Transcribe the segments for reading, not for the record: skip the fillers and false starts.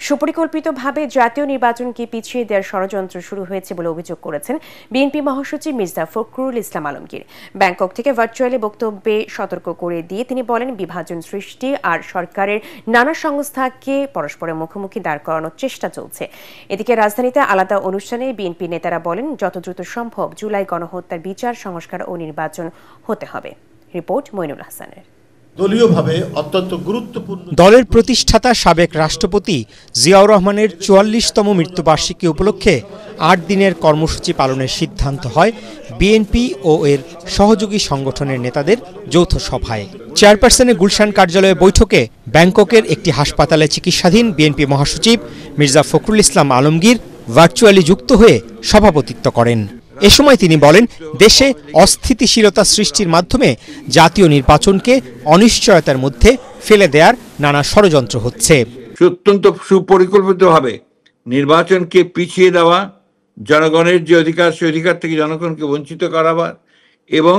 সুপরিকল্পিতভাবে জাতীয় নির্বাচনকে পিছিয়ে দেওয়ার ষড়যন্ত্র শুরু হয়েছে বলে অভিযোগ করেছেন বিএনপি মহাসচিব মির্জা ফখরুল ইসলাম আলমগীর। ব্যাংকক থেকে ভার্চুয়ালি বক্তব্যে সতর্ক করে দিয়ে তিনি বলেন, বিভাজন সৃষ্টি আর সরকারের নানা সংস্থাকে পরস্পরের মুখোমুখি দাঁড় করানোর চেষ্টা চলছে। এদিকে রাজধানীতে আলাদা অনুষ্ঠানে বিএনপি নেতারা বলেন, যত দ্রুত সম্ভব জুলাই গণহত্যার বিচার, সংস্কার ও নির্বাচন হতে হবে। রিপোর্ট মইনুল হাসানের। দলীয়ভাবে অত্যন্ত গুরুত্বপূর্ণ দলের প্রতিষ্ঠাতা সাবেক রাষ্ট্রপতি জিয়াউর রহমানের ৪৪তম মৃত্যুবার্ষিকী উপলক্ষে ৮ দিনের কর্মসূচি পালনের সিদ্ধান্ত হয় বিএনপি ও এর সহযোগী সংগঠনের নেতাদের যৌথ সভায়। চেয়ারপারসনের গুলশান কার্যালয়ে বৈঠকে ব্যাংককের একটি হাসপাতালে চিকিৎসাধীন বিএনপি মহাসচিব মির্জা ফখরুল ইসলাম আলমগীর ভার্চুয়ালি যুক্ত হয়ে সভাপতিত্ব করেন। এ সময় তিনি বলেন, দেশে অস্থিতিশীলতা সৃষ্টির মাধ্যমে জাতীয় নির্বাচনকে অনিশ্চয়তার মধ্যে ফেলে দেওয়ার নানা ষড়যন্ত্র হচ্ছে। অত্যন্ত সুপরিকল্পিতভাবে নির্বাচনকে পিছিয়ে দেওয়া, জনগণের যে অধিকার সেই অধিকার থেকে জনগণকে বঞ্চিত করাবার এবং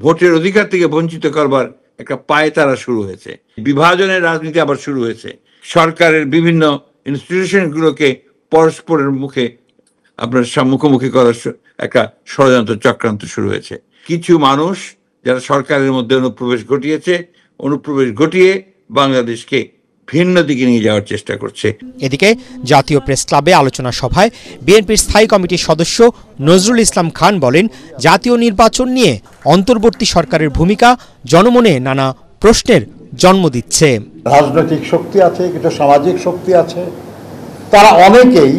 ভোটের অধিকার থেকে বঞ্চিত করবার একটা পায়তারা শুরু হয়েছে। বিভাজনের রাজনীতি আবার শুরু হয়েছে। সরকারের বিভিন্ন ইনস্টিটিউশনগুলোকে পরস্পরের মুখে আপনার মুখোমুখি করার একটা ষড়যন্ত্র চক্রান্ত শুরু হয়েছে। কিছু মানুষ যারা সরকারের মধ্যে অনুপ্রবেশ ঘটিয়ে বাংলাদেশকে ভিন্ন দিকে নিয়ে যাওয়ার চেষ্টা করছে। এদিকে জাতীয় প্রেস ক্লাবে আলোচনা সভায় বিএনপির স্থায়ী কমিটির সদস্য নজরুল ইসলাম খান বলেন, জাতীয় নির্বাচন নিয়ে অন্তর্বর্তী সরকারের ভূমিকা জনমনে নানা প্রশ্নের জন্ম দিচ্ছে। রাজনৈতিক শক্তি আছে, কিছু সামাজিক শক্তি আছে, তারা অনেকেই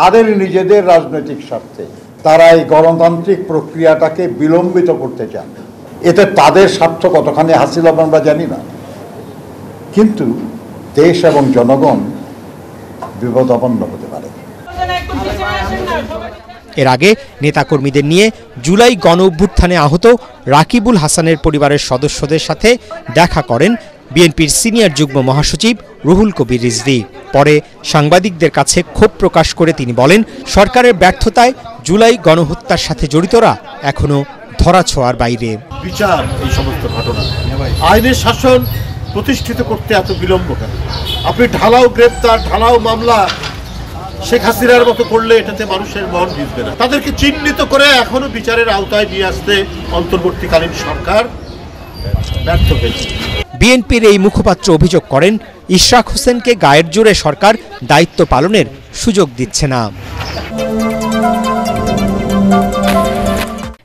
তাদের নিজেদের রাজনৈতিক স্বার্থে তারা এই গণতান্ত্রিক প্রক্রিয়াটাকে বিলম্বিত করতে চান। এতে তাদের স্বার্থ কতখানি হাসিল হবে আমরা জানি না, কিন্তু দেশ এবং জনগণ বিপদাপন্ন হতে পারে। এর আগে নেতাকর্মীদের নিয়ে জুলাই গণ অভ্যুত্থানে আহত রাকিবুল হাসানের পরিবারের সদস্যদের সাথে দেখা করেন বিএনপির সিনিয়র যুগ্ম মহাসচিব রুহুল কবির রিজভী। পরে সাংবাদিকদের কাছে ক্ষোভ প্রকাশ করে তিনি বলেন, সরকারের ব্যর্থতায় জুলাই গণহত্যার সাথে জড়িতরা এখনো ধরাছোঁয়ার বাইরে। বিচার এই সমস্ত ঘটনা, আইনের শাসন প্রতিষ্ঠিত করতে এত বিলম্ব কেন? আপনি ঢালাও গ্রেপ্তার, ঢালাও মামলা শেখ হাসিনার মতো করলে এটাতে মানুষের মন ভিজবে না। তাদেরকে চিহ্নিত করে এখনো বিচারের আওতায় নিয়ে আসতে অন্তর্বর্তীকালীন সরকার ব্যর্থ হয়েছে। বিএনপির এই মুখপাত্র অভিযোগ করেন, ইশরাক হোসেনকে গায়ের জোরে সরকার দায়িত্ব পালনের সুযোগ দিচ্ছে না।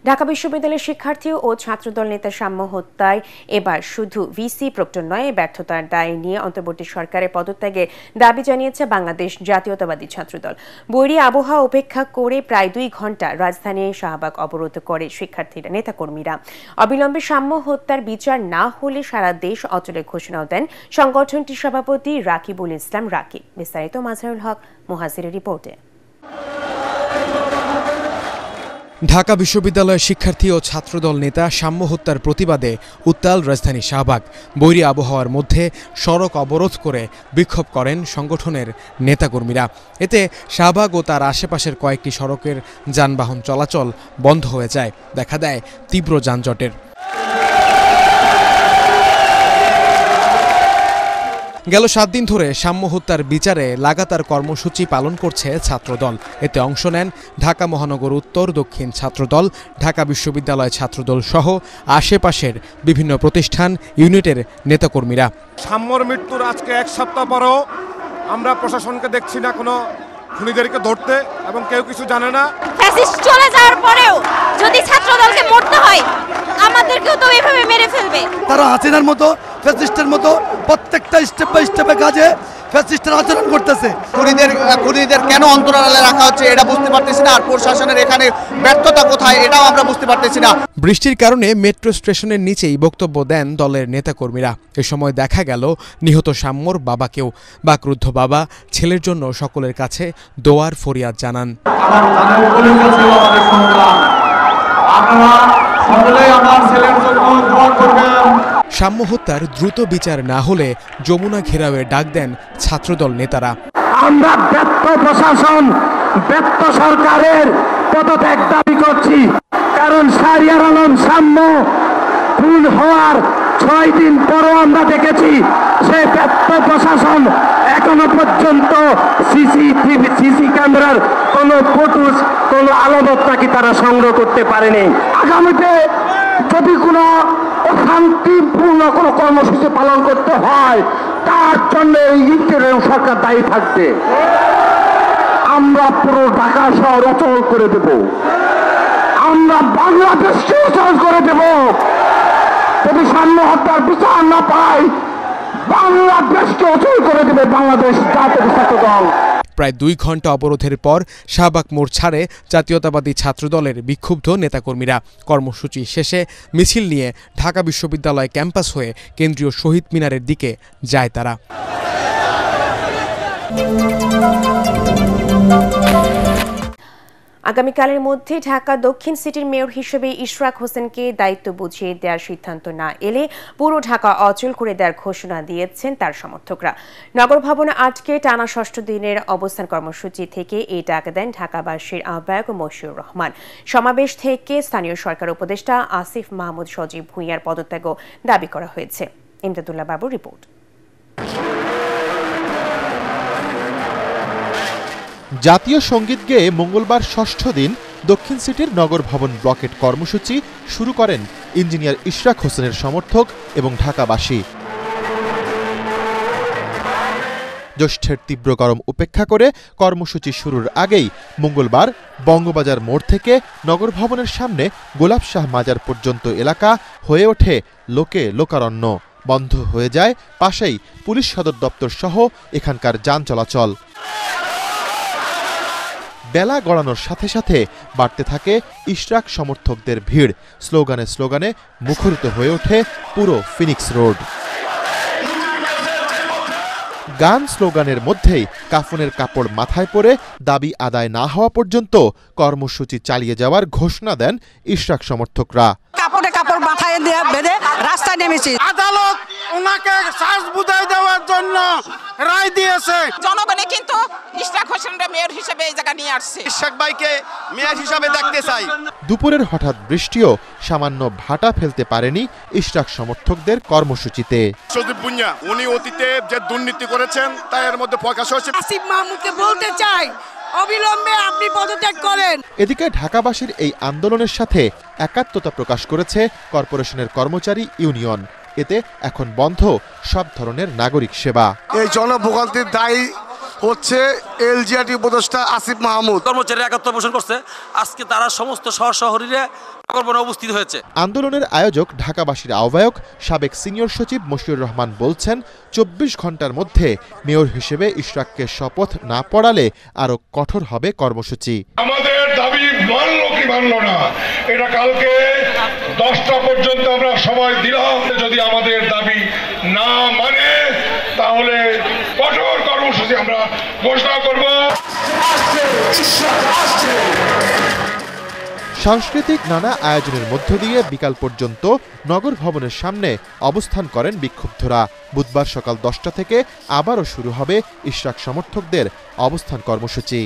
ঢাকা বিশ্ববিদ্যালয়ের শিক্ষার্থী ও ছাত্রদল নেতা সাম্য হত্যায় এবার শুধু ভিসি প্রক্টর নয়, ব্যর্থতার দায় নিয়ে অন্তর্বর্তী সরকারের পদত্যাগের দাবি জানিয়েছে বাংলাদেশ জাতীয়তাবাদী ছাত্রদল। বৈরী আবহাওয়া উপেক্ষা করে প্রায় 2 ঘণ্টা রাজধানী শাহবাগ অবরোধ করে শিক্ষার্থীরা, নেতাকর্মীরা। অবিলম্বে সাম্য হত্যার বিচার না হলে সারা দেশ অচলের ঘোষণাও দেন সংগঠনটির সভাপতি রাকিবুল ইসলাম রাকিব। বিস্তারিত মাজহারুল হক মুহাজিরের রিপোর্টে। ঢাকা বিশ্ববিদ্যালয়ের শিক্ষার্থী ও ছাত্রদল নেতা সাম্য হত্যার প্রতিবাদে উত্তাল রাজধানী শাহবাগ। বৈরী আবহাওয়ার মধ্যে সড়ক অবরোধ করে বিক্ষোভ করেন সংগঠনের নেতাকর্মীরা। এতে শাহবাগ ও তার আশেপাশের কয়েকটি সড়কের যানবাহন চলাচল বন্ধ হয়ে যায়, দেখা দেয় তীব্র যানজটের। গেল 7 দিন ধরে সাম্য হত্যার বিচারে লাগাতার কর্মসূচি পালন করছে ছাত্রদল। এতে অংশ নেন ঢাকা মহানগর উত্তর, দক্ষিণ ছাত্রদল, ঢাকা বিশ্ববিদ্যালয় ছাত্রদল সহ আশেপাশের বিভিন্ন প্রতিষ্ঠান, ইউনিটের নেতাকর্মীরা। সাম্যর মৃত্যুর আজকে 1 সপ্তাহ পরও আমরা প্রশাসনকে দেখছি না কোনো খুনিদেরকে ধরতে, এবং কেউ কিছু জানে না। ফ্যাসিস্ট চলে যাওয়ার পরেও যদি ছাত্রদলকে মরতে হয়, আমাদেরকেও তো এইভাবে মেরে ফেলবে। তারা হাসিনার মতো, ফ্যাসিস্টের মতো প্রত্যেকটা স্টেপ বাই স্টেপে কাজে ফ্যাসিস্টের আচরণ করতেছে। খুনিদের কেন অন্তরালে রাখা হচ্ছে এটা বুঝতে পারতেছি না, আর প্রশাসনের এখানে ব্যর্থতা কোথায় এটাও আমরা বুঝতে পারতেছি না। বৃষ্টির কারণে মেট্রো স্টেশনের নিচেই বক্তব্য দেন দলের নেতাকর্মীরা। এ সময় দেখা গেল নিহত সাম্যর বাবাকেও। বাকরুদ্ধ বাবা ছেলের জন্য সকলের কাছে দোয়ার ফরিয়াদ জানান। সাম্য হত্যার দ্রুত বিচার না হলে যমুনা ঘেরাওয়ের ডাক দেন ছাত্রদল নেতারা। আমরা ব্যর্থ প্রশাসন, ব্যর্থ সরকারের পদত্যাগ দাবি করছি, কারণ শাহরিয়ার আলম সাম্য খুন হওয়ার 6 দিন পরও আমরা দেখেছি সে ব্যর্থ প্রশাসন এখনো পর্যন্ত সিসি ক্যামেরার কোনো ফুটেজ, কোনো আলামত নাকি তারা সংগ্রহ করতে পারেনি। আগামীতে যদি কোনো শান্তিপূর্ণ কোনো কর্মসূচি পালন করতে হয় তার জন্য এই ইন্টারিম সরকার দায়ী থাকবে। আমরা পুরো ঢাকা শহর অচল করে দেব, আমরা বাংলাদেশকে অচল করে দেব। যদি সাম্য হত্যার বিচার না পাই বাংলাদেশকে অচল করে দেবে বাংলাদেশ জাতীয় ছাত্র দল। প্রায় 2 ঘন্টা অবরোধের পর শাহবাগ মোড় ছাড়ে জাতীয়তাবাদী ছাত্রদলের বিক্ষুব্ধ নেতাকর্মীরা। কর্মসূচি শেষে মিছিল নিয়ে ঢাকা বিশ্ববিদ্যালয় ক্যাম্পাস হয়ে কেন্দ্রীয় শহীদ মিনারের দিকে যায় তারা। আগামীকালের মধ্যে ঢাকা দক্ষিণ সিটির মেয়র হিসেবে ইশরাক হোসেনকে দায়িত্ব বুঝিয়ে দেওয়ার সিদ্ধান্ত না এলে পুরো ঢাকা অচল করে দেওয়ার ঘোষণা দিয়েছেন তার সমর্থকরা। নগর ভবনে আটকে টানা 6ষ্ঠ দিনের অবস্থান কর্মসূচি থেকে এই ডাক দেন ঢাকাবাসীর আহ্বায়ক মশিউর রহমান। সমাবেশ থেকে স্থানীয় সরকার উপদেষ্টা আসিফ মাহমুদ সজীব ভূঁইয়ার পদত্যাগও দাবি করা হয়েছে। ইমদাদুল্লাহ বাবুর রিপোর্ট। জাতীয় সঙ্গীত গেয়ে মঙ্গলবার 6ষ্ঠ দিন দক্ষিণ সিটির নগর ভবন ব্লকেট কর্মসূচি শুরু করেন ইঞ্জিনিয়ার ইশরাক হোসেনের সমর্থক এবং ঢাকাবাসী। জ্যৈষ্ঠের তীব্র গরম উপেক্ষা করে কর্মসূচি শুরুর আগেই মঙ্গলবার বঙ্গবাজার মোড় থেকে নগর ভবনের সামনে গোলাপ শাহ মাজার পর্যন্ত এলাকা হয়ে ওঠে লোকে লোকারণ্য। বন্ধ হয়ে যায় পাশেই পুলিশ সদর দপ্তর সহ এখানকার যান চলাচল। বেলা গড়ানোর সাথে সাথে বাড়তে থাকে ইশরাক সমর্থকদের ভিড়। স্লোগানে স্লোগানে মুখরিত হয়ে ওঠে পুরো ফিনিক্স রোড। গান স্লোগানের মধ্যেই কাফনের কাপড় মাথায় পরে দাবি আদায় না হওয়া পর্যন্ত কর্মসূচি চালিয়ে যাওয়ার ঘোষণা দেন ইশরাক সমর্থকরা। কাপড়ে কাপড় মাথায় দিয়ে বেঁধে রাস্তায় নেমেছি। আদালত ওনাকে শ্বাস বুঝাই দেওয়ার জন্য রায় দিয়েছে। জনগণে কিন্তু ইশরাক হোসেনকে মেয়র হিসেবে এই জায়গা নিয়ে আসছে। ইশরাক ভাইকে মেয়র হিসেবে দেখতে চাই। দুপুরের হঠাৎ বৃষ্টিও সামান্য ভাটা ফেলতে পারেনি ইশরাক সমর্থকদের কর্মসূচিতে। সজীব ভূঁইয়া উনি অতীতে যে দুর্নীতি করেছেন তাই এর মধ্যে প্রকাশ হয়েছে। আসিফ মাহমুদকে বলতে চাই অবিলম্বে আপনি পদত্যাগ করেন। এদিকে ঢাকাবাসীর এই আন্দোলনের সাথে একাত্মতা প্রকাশ করেছে কর্পোরেশনের কর্মচারী ইউনিয়ন। এতে এখন বন্ধ সব ধরনের নাগরিক সেবা। এই জনভোগান্তির দায়ী হচ্ছে এলজিআরটি উপদেষ্টা আসিফ মাহমুদ। কর্মচারীরা একাত্মতা পোষণ করছে, আজকে তারা সমস্ত শহর শহরে উপস্থিত হয়েছে। আন্দোলনের আয়োজক ঢাকাবাসীর আহ্বায়ক সাবেক সিনিয়র সচিব মশিউর রহমান বলছেন, 24 ঘন্টার মধ্যে মেয়র হিসেবে ইশরাককে শপথ না পড়ালে আরো কঠোর হবে কর্মসূচি। আমাদের দাবি মানল কি মানল না, এটা কালকে 10টা পর্যন্ত আমরা সময় দিলাম। যদি আমাদের দাবি না মানে তাহলে কঠোর কর্মসূচি আমরা ঘোষণা করব। সাংস্কৃতিক নানা আয়োজনের মধ্য দিয়ে বিকাল পর্যন্ত নগর ভবনের সামনে অবস্থান করেন বিক্ষুব্ধরা। বুধবার সকাল 10টা থেকে আবারও শুরু হবে ইশরাক সমর্থকদের অবস্থান কর্মসূচি।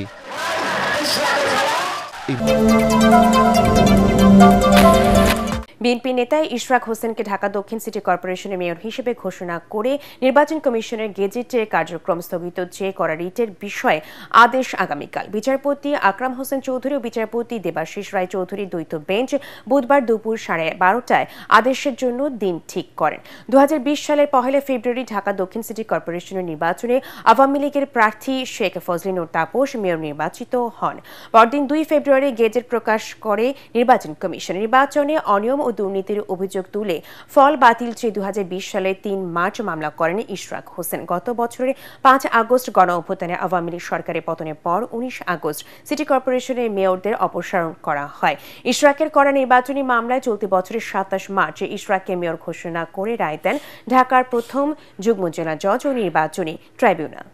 বিএনপি নেতা ইশরাক হোসেনকে ঢাকা দক্ষিণ সিটি কর্পোরেশনের মেয়র হিসেবে ঘোষণা করে নির্বাচন কমিশনের গেজেটের কার্যক্রম স্থগিত চেয়ে করা রিটের বিষয়ে আদেশ আগামীকাল। বিচারপতি আকরাম হোসেন চৌধুরী ও বিচারপতি দেবাশিস রায় চৌধুরীর দ্বৈত বেঞ্চ বুধবার দুপুর 12:30টায় আদেশের জন্য দিন ঠিক করেন। 2020 সালের 1 ফেব্রুয়ারি ঢাকা দক্ষিণ সিটি কর্পোরেশনের নির্বাচনে আওয়ামী লীগের প্রার্থী শেখ ফজলে নূর তাপস মেয়র নির্বাচিত হন। পরদিন 2 ফেব্রুয়ারি গেজেট প্রকাশ করে নির্বাচন কমিশন। নির্বাচনে অনিয়ম ও দুর্নীতির অভিযোগ তুলে ফল বাতিল চেয়ে 2020 সালে 3 মার্চ মামলা করেন ইশরাক হোসেন। গত বছরের 5 আগস্ট গণ অভ্যুত্থানে আওয়ামী লীগ সরকারের পতনের পর 19 আগস্ট সিটি কর্পোরেশনের মেয়রদের অপসারণ করা হয়। ইশরাকের করা নির্বাচনী মামলায় চলতি বছরের 27 মার্চ ইশরাককে মেয়র ঘোষণা করে রায় দেন ঢাকার প্রথম যুগ্ম জেলা জজ ও নির্বাচনী ট্রাইব্যুনাল।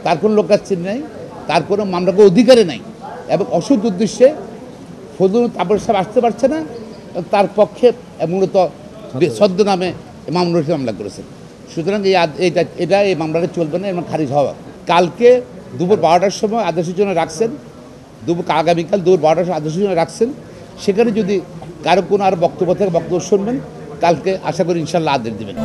তার কোনো লোক কাছে নেই, তার কোনো মামলাকে অধিকারে নাই এবং অসৎ উদ্দেশ্যে ফজলুল তাপস সাহেব আসতে পারছে না, তার পক্ষে মূলত সদ্য নামে মামলা করেছেন। সুতরাং এই মামলাটা চলবে না এবং খারিজ হওয়া। কালকে দুপুর 12টার সময় আদেশের জন্য রাখছেন, আগামীকাল দুপুর 12টার সময় আদেশের জন্য রাখছেন। সেখানে যদি কারো কোনো আর বক্তব্য থেকে বক্তব্য শুনবেন, কালকে আশা করি ইনশাল্লাহ আদেশ দেবেন।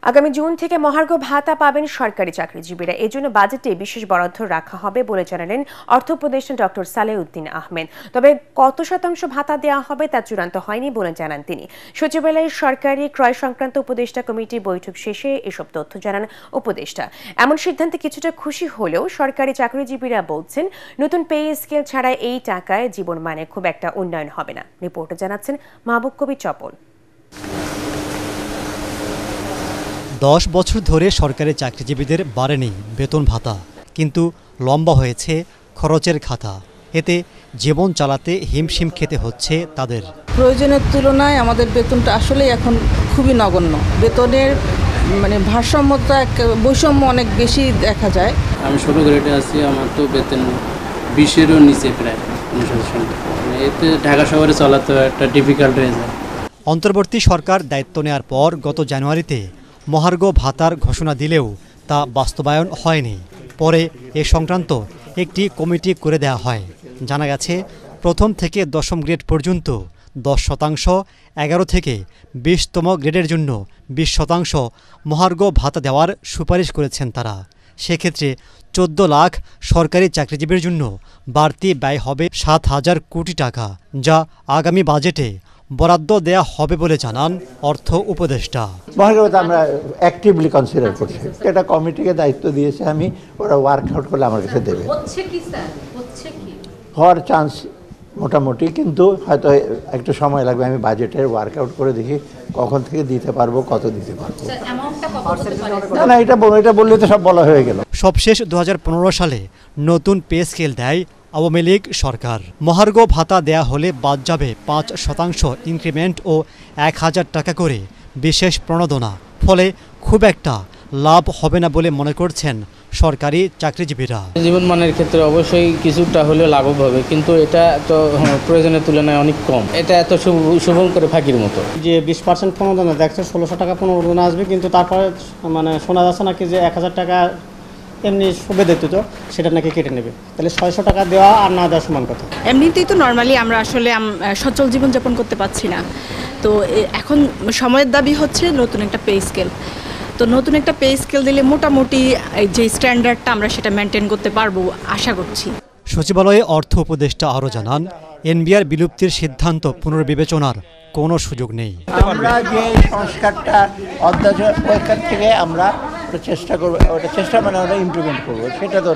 আগামী জুন থেকে মহার্ঘ ভাতা পাবেন সরকারি চাকরিজীবীরা। এজন্য বাজেটে বিশেষ বরাদ্দ রাখা হবে বলে জানালেন অর্থ উপদেষ্টা ডক্টর সালেউদ্দিন আহমেদ। তবে কত শতাংশ ভাতা দেওয়া হবে তা চূড়ান্ত হয়নি বলে জানান তিনি। সচিবালয়ের সরকারি ক্রয় সংক্রান্ত উপদেষ্টা কমিটি বৈঠক শেষে এসব তথ্য জানান উপদেষ্টা। এমন সিদ্ধান্তে কিছুটা খুশি হলেও সরকারি চাকরিজীবীরা বলছেন নতুন পে স্কেল ছাড়া এই টাকায় জীবন মানে খুব একটা উন্নয়ন হবে না। রিপোর্টে জানাচ্ছেন মাহবুব কবির চপল। 10 বছর ধরে সরকারি চাকরিজীবীদের বাড়েনি বেতন ভাতা, কিন্তু লম্বা হয়েছে খরচের খাতা। এতে জীবন চালাতে হিমশিম খেতে হচ্ছে তাদের। প্রয়োজনের তুলনায় আমাদের বেতনটা আসলে এখন খুবই নগণ্য। বেতনের মানে ভারসাম্যতা বৈষম্য অনেক বেশি দেখা যায়। আমি ছোট গ্রেডে আছি, আমার তো বেতন 20-এরও নিচে প্রায়। এতে ঢাকা শহরে চলাতে একটা ডিফিকাল্ট হয়ে যায়। অন্তর্বর্তী সরকার দায়িত্ব নেওয়ার পর গত জানুয়ারিতে মহার্ঘ ভাতার ঘোষণা দিলেও তা বাস্তবায়ন হয়নি। পরে এ সংক্রান্ত একটি কমিটি করে দেওয়া হয়। জানা গেছে প্রথম থেকে 10ম গ্রেড পর্যন্ত 10%, 11 থেকে 20তম গ্রেডের জন্য 20% মহার্ঘ ভাতা দেওয়ার সুপারিশ করেছেন তারা। সেক্ষেত্রে 14 লাখ সরকারি চাকরিজীবীর জন্য বাড়তি ব্যয় হবে 7,000 কোটি টাকা, যা আগামী বাজেটে বরাদ্দ দেয়া হবে বলে জানান অর্থ উপদেষ্টা। মহার্ঘ আমরা অ্যাক্টিভলি কনসিডার করছি। এটা কমিটিকে দায়িত্ব দিয়েছে আমি, ওরা ওয়ার্কআউট করলে আমার কাছে দেবে। হওয়ার চান্স মোটামুটি, কিন্তু হয়তো একটু সময় লাগবে। আমি বাজেটের ওয়ার্কআউট করে দেখি কখন থেকে দিতে পারবো, কত দিতে পারবো। না, এটা বললে তো সব বলা হয়ে গেল। সবশেষ 2015 সালে নতুন পে স্কেল দেয় আওয়ামী লীগ সরকার। মহার্ঘ ভাতা দেয়া হলে বাদ যাবে 5% ইনক্রিমেন্ট ও 1,000 টাকা করে বিশেষ প্রণোদনা। ফলে খুব একটা লাভ হবে না বলে মনে করছেন সরকারি চাকরিজীবীরা। জীবনমানের ক্ষেত্রে অবশ্যই কিছুটা হলেও লাঘব হবে, কিন্তু এটা তো প্রয়োজনের তুলনায় অনেক কম। এটা এত শুভঙ্কর ফাঁকির মতো। যে 20% প্রণোদনা দেখছে, 1600 টাকা প্রণোদনা আসবে, কিন্তু তারপরে মানে শোনা যাচ্ছে নাকি যে 1000 টাকা এমনি সুবিধা দিত, সেটা নাকি কেটে নেবে। তাহলে 600 টাকা দেওয়া আর না দেওয়া সমান কথা। এমনিতেই তো নর্মালি আমরা আসলে সচ্ছল জীবনযাপন করতে পারছি না। তো এখন সময়ের দাবি হচ্ছে নতুন একটা পে স্কেল। তো নতুন একটা পে স্কেল দিলে মোটামুটি যে স্ট্যান্ডার্ডটা আমরা সেটা মেনটেন করতে পারবো আশা করছি। সচিবালয়ে অর্থ উপদেষ্টা আরও জানান, এনবিআর বিলুপ্তির সিদ্ধান্ত পুনর্বিবেচনার কোনো সুযোগ নেই। আমরা যে সংস্কারটা অধ্যাদেশ থেকে আমরা চেষ্টা করবো, ওটা চেষ্টা মানে আমরা ইমপ্লিমেন্ট করবো, সেটা তো